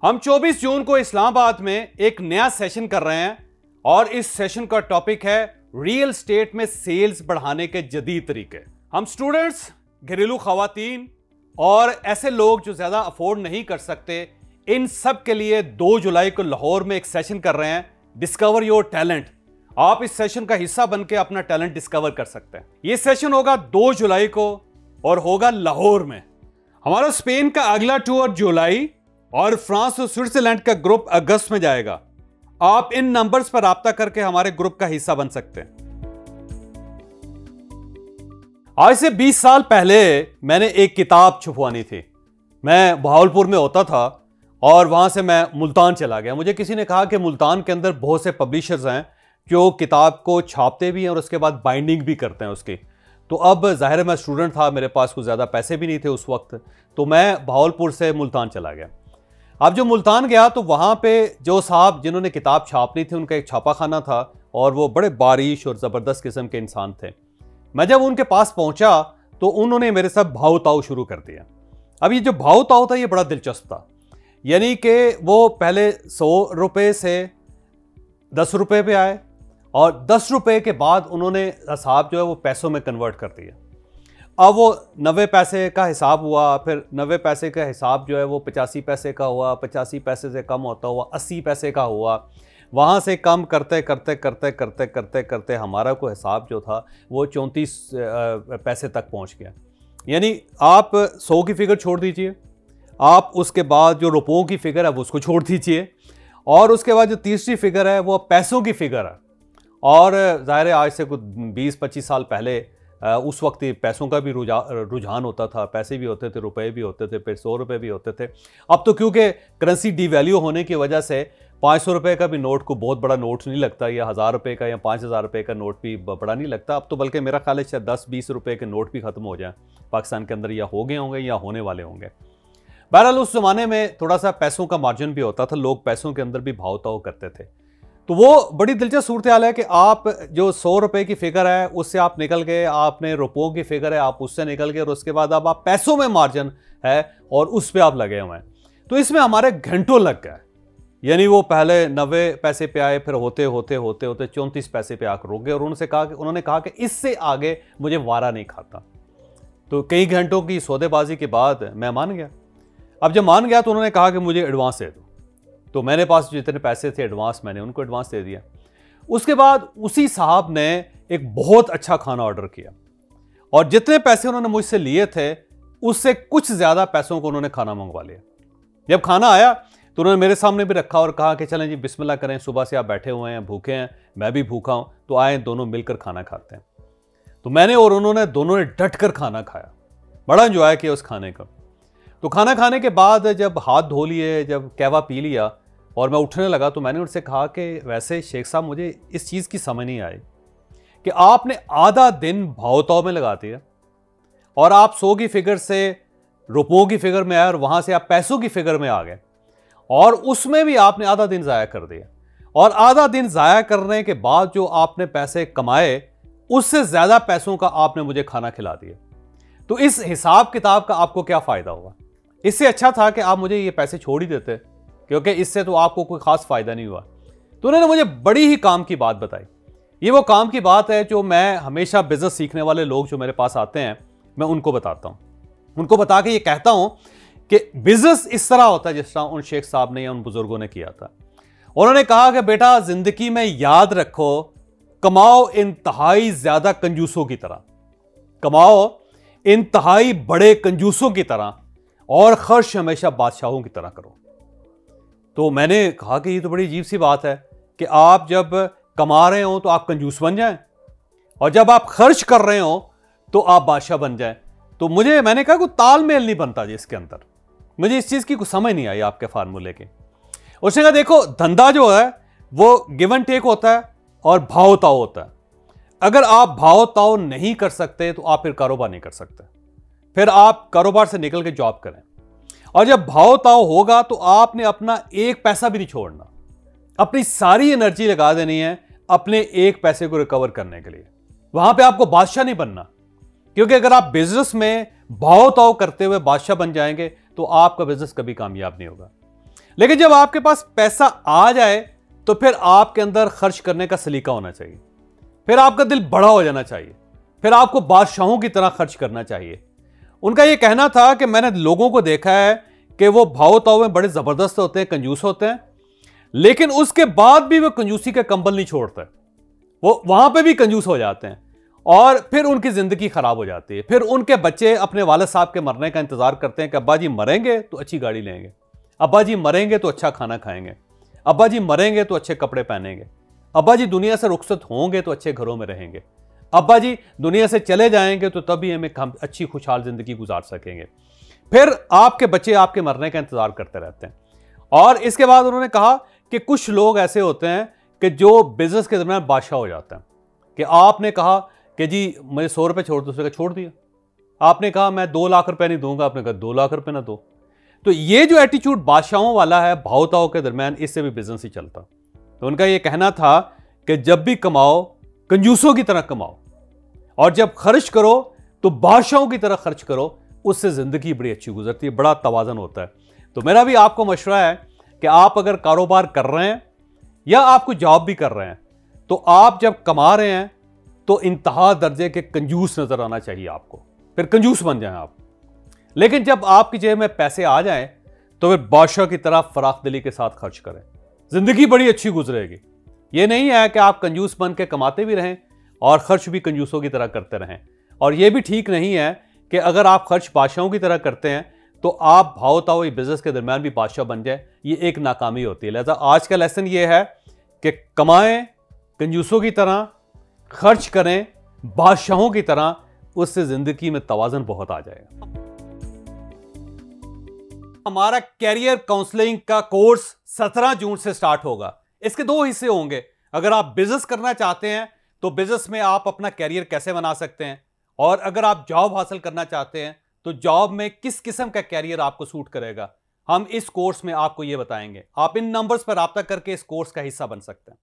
हम 24 जून को इस्लामाबाद में एक नया सेशन कर रहे हैं और इस सेशन का टॉपिक है रियल एस्टेट में सेल्स बढ़ाने के जदीद तरीके। हम स्टूडेंट्स, घरेलू खवातीन और ऐसे लोग जो ज्यादा अफोर्ड नहीं कर सकते, इन सब के लिए 2 जुलाई को लाहौर में एक सेशन कर रहे हैं, डिस्कवर योर टैलेंट। आप इस सेशन का हिस्सा बनकर अपना टैलेंट डिस्कवर कर सकते हैं। यह सेशन होगा 2 जुलाई को और होगा लाहौर में। हमारा स्पेन का अगला टूर जुलाई और फ्रांस और स्विट्जरलैंड का ग्रुप अगस्त में जाएगा। आप इन नंबर्स पर राब्ता करके हमारे ग्रुप का हिस्सा बन सकते हैं। आज से 20 साल पहले मैंने एक किताब छपवानी थी। मैं बहावलपुर में होता था और वहां से मैं मुल्तान चला गया। मुझे किसी ने कहा कि मुल्तान के अंदर बहुत से पब्लिशर्स हैं जो किताब को छापते भी हैं और उसके बाद बाइंडिंग भी करते हैं उसकी। तो अब जाहिर है मैं स्टूडेंट था, मेरे पास कुछ ज़्यादा पैसे भी नहीं थे उस वक्त, तो मैं बहावलपुर से मुल्तान चला गया। अब जो मुल्तान गया तो वहाँ पे जो साहब जिन्होंने किताब छापनी थी उनका एक छापाखाना था और वो बड़े बारिश और ज़बरदस्त किस्म के इंसान थे। मैं जब उनके पास पहुँचा तो उन्होंने मेरे साथ भाव ताव शुरू कर दिया। अब ये जो भाव ताव था ये बड़ा दिलचस्प था, यानी कि वो पहले 100 रुपये से 10 रुपये पे आए और 10 रुपये के बाद उन्होंने हिसाब जो है वो पैसों में कन्वर्ट कर दिया। अब वो 90 पैसे का हिसाब हुआ, फिर 90 पैसे का हिसाब जो है वो 85 पैसे का हुआ, 85 पैसे से कम होता हुआ 80 पैसे का हुआ। वहाँ से कम करते करते करते करते करते करते हमारा को हिसाब जो था वो 34 पैसे तक पहुँच गया। यानी आप 100 की फिगर छोड़ दीजिए, आप उसके बाद जो रुपयों की फिगर है वो उसको छोड़ दीजिए और उसके बाद जो तीसरी फिगर है वो पैसों की फिगर है। और ज़ाहिर है आज से कुछ 20-25 साल पहले उस वक्त पैसों का भी रुझान होता था, पैसे भी होते थे, रुपए भी होते थे, फिर 100 रुपये भी होते थे। अब तो क्योंकि करेंसी डिवैल्यू होने की वजह से 500 रुपये का भी नोट को बहुत बड़ा नोट नहीं लगता, या 1000 रुपये का या 5000 रुपये का नोट भी बड़ा नहीं लगता। अब तो बल्कि मेरा ख्याल है शायद 10-20 रुपये के नोट भी ख़त्म हो जाए पाकिस्तान के अंदर, या हो गए होंगे या होने वाले होंगे। बहरहाल उस ज़माने में थोड़ा सा पैसों का मार्जिन भी होता था, लोग पैसों के अंदर भी भाव ताव करते थे। तो वो बड़ी दिलचस्प सूरत हाल है कि आप जो 100 रुपये की फिगर है उससे आप निकल गए, आपने रुपयों की फिगर है आप उससे निकल गए और उसके बाद अब आप पैसों में मार्जिन है और उस पर आप लगे हुए हैं। तो इसमें हमारे घंटों लग गए। यानी वो पहले 90 पैसे पे आए, फिर होते होते होते होते 34 पैसे पे आकर रुक गए और उन्होंने कहा कि इससे आगे मुझे वारा नहीं खाता। तो कई घंटों की सौदेबाजी के बाद मैं मान गया। अब जब मान गया तो उन्होंने कहा कि मुझे एडवांस दे दो। तो मेरे पास जितने पैसे थे एडवांस, मैंने उनको एडवांस दे दिया। उसके बाद उसी साहब ने एक बहुत अच्छा खाना ऑर्डर किया और जितने पैसे उन्होंने मुझसे लिए थे उससे कुछ ज़्यादा पैसों को उन्होंने खाना मंगवा लिया। जब खाना आया तो उन्होंने मेरे सामने भी रखा और कहा कि चलें जी बिस्मिल्लाह करें, सुबह से आप बैठे हुए हैं, भूखे हैं, मैं भी भूखा हूं, तो आए दोनों मिलकर खाना खाते हैं। तो मैंने और उन्होंने दोनों ने डट कर खाना खाया, बड़ा इंजॉय किया उस खाने का। तो खाना खाने के बाद जब हाथ धो लिए, जब कहवा पी लिया और मैं उठने लगा तो मैंने उनसे कहा कि वैसे शेख साहब मुझे इस चीज़ की समझ नहीं आई कि आपने आधा दिन भाव ताव में लगा दिया और आप 100 की फिगर से रुपयों की फिगर में आए और वहाँ से आप पैसों की फिगर में आ गए और उसमें भी आपने आधा दिन ज़ाया कर दिया। और आधा दिन ज़ाया करने के बाद जो आपने पैसे कमाए उससे ज़्यादा पैसों का आपने मुझे खाना खिला दिया। तो इस हिसाब किताब का आपको क्या फ़ायदा हुआ? इससे अच्छा था कि आप मुझे ये पैसे छोड़ ही देते, क्योंकि इससे तो आपको कोई खास फायदा नहीं हुआ। तो उन्होंने मुझे बड़ी ही काम की बात बताई। ये वो काम की बात है जो मैं हमेशा बिजनेस सीखने वाले लोग जो मेरे पास आते हैं मैं उनको बताता हूँ। उनको बता के ये कहता हूँ कि बिजनेस इस तरह होता है जिस तरह उन शेख साहब ने या उन बुजुर्गों ने किया था। उन्होंने कहा कि बेटा जिंदगी में याद रखो, कमाओ इंतहाई ज्यादा कंजूसों की तरह, कमाओ इंतहाई बड़े कंजूसों की तरह और खर्च हमेशा बादशाहों की तरह करो। तो मैंने कहा कि ये तो बड़ी अजीब सी बात है कि आप जब कमा रहे हो तो आप कंजूस बन जाएं और जब आप खर्च कर रहे हो तो आप बादशाह बन जाएं। तो मैंने कहा कोई तालमेल नहीं बनता जी इसके अंदर, मुझे इस चीज़ की कुछ समझ नहीं आई आपके फार्मूले के। उसने कहा देखो धंधा जो है वो गिव एंड टेक होता है और भाव ताव होता है। अगर आप भाव ताव नहीं कर सकते तो आप फिर कारोबार नहीं कर सकते, फिर आप कारोबार से निकल के जॉब करें। और जब भाव ताव होगा तो आपने अपना एक पैसा भी नहीं छोड़ना, अपनी सारी एनर्जी लगा देनी है अपने एक पैसे को रिकवर करने के लिए। वहां पे आपको बादशाह नहीं बनना, क्योंकि अगर आप बिजनेस में भाव ताव करते हुए बादशाह बन जाएंगे तो आपका बिजनेस कभी कामयाब नहीं होगा। लेकिन जब आपके पास पैसा आ जाए तो फिर आपके अंदर खर्च करने का सलीका होना चाहिए, फिर आपका दिल बड़ा हो जाना चाहिए, फिर आपको बादशाहों की तरह खर्च करना चाहिए। उनका यह कहना था कि मैंने लोगों को देखा है कि वो भाव ताव में बड़े जबरदस्त होते हैं, कंजूस होते हैं, लेकिन उसके बाद भी वो कंजूसी का कंबल नहीं छोड़ते, वो वहां पे भी कंजूस हो जाते हैं और फिर उनकी जिंदगी खराब हो जाती है। फिर उनके बच्चे अपने वालिद साहब के मरने का इंतजार करते हैं कि अब्बा जी मरेंगे तो अच्छी गाड़ी लेंगे, अब्बा जी मरेंगे तो अच्छा खाना खाएंगे, अब्बा जी मरेंगे तो अच्छे कपड़े पहनेंगे, अब्बा जी दुनिया से रुखसत होंगे तो अच्छे घरों में रहेंगे, अब्बा जी दुनिया से चले जाएंगे तो तभी हमें अच्छी खुशहाल जिंदगी गुजार सकेंगे। फिर आपके बच्चे आपके मरने का इंतजार करते रहते हैं। और इसके बाद उन्होंने कहा कि कुछ लोग ऐसे होते हैं कि जो बिजनेस के दरमियान बादशाह हो जाते हैं, कि आपने कहा कि जी मुझे 100 रुपये छोड़ दो, उसने कहा छोड़ दिया। आपने कहा मैं 2 लाख रुपए नहीं दूंगा, आपने कहा 2 लाख रुपए ना दो। तो ये जो एटीट्यूड बादशाहों वाला है भावताओं के दरमियान, इससे भी बिजनेस ही चलता। तो उनका ये कहना था कि जब भी कमाओ कंजूसों की तरह कमाओ, और जब खर्च करो तो बादशाहों की तरह खर्च करो, उससे जिंदगी बड़ी अच्छी गुजरती है, बड़ा तवाज़न होता है। तो मेरा भी आपको मशवरा है कि आप अगर कारोबार कर रहे हैं या आप कोई जॉब भी कर रहे हैं, तो आप जब कमा रहे हैं तो इंतहा दर्जे के कंजूस नजर आना चाहिए आपको, फिर कंजूस बन जाएं आप। लेकिन जब आपकी जेब में पैसे आ जाएं तो फिर बादशाह की तरह फराख दिली के साथ खर्च करें, जिंदगी बड़ी अच्छी गुजरेगी। यह नहीं है कि आप कंजूस बन के कमाते भी रहें और खर्च भी कंजूसों की तरह करते रहें। और यह भी ठीक नहीं है कि अगर आप खर्च बादशाहों की तरह करते हैं तो आप भाव ताव बिजनेस के दरमियान भी बादशाह बन जाए, ये एक नाकामी होती है। लिहाजा आज का लेसन ये है कि कमाएं कंजूसों की तरह, खर्च करें बादशाहों की तरह, उससे जिंदगी में तवाज़न बहुत आ जाएगा। हमारा कैरियर काउंसलिंग का कोर्स 17 जून से स्टार्ट होगा। इसके 2 हिस्से होंगे। अगर आप बिजनेस करना चाहते हैं तो बिजनेस में आप अपना कैरियर कैसे बना सकते हैं, और अगर आप जॉब हासिल करना चाहते हैं तो जॉब में किस किस्म का कैरियर आपको सूट करेगा, हम इस कोर्स में आपको यह बताएंगे। आप इन नंबर्स पर राब्ता करके इस कोर्स का हिस्सा बन सकते हैं।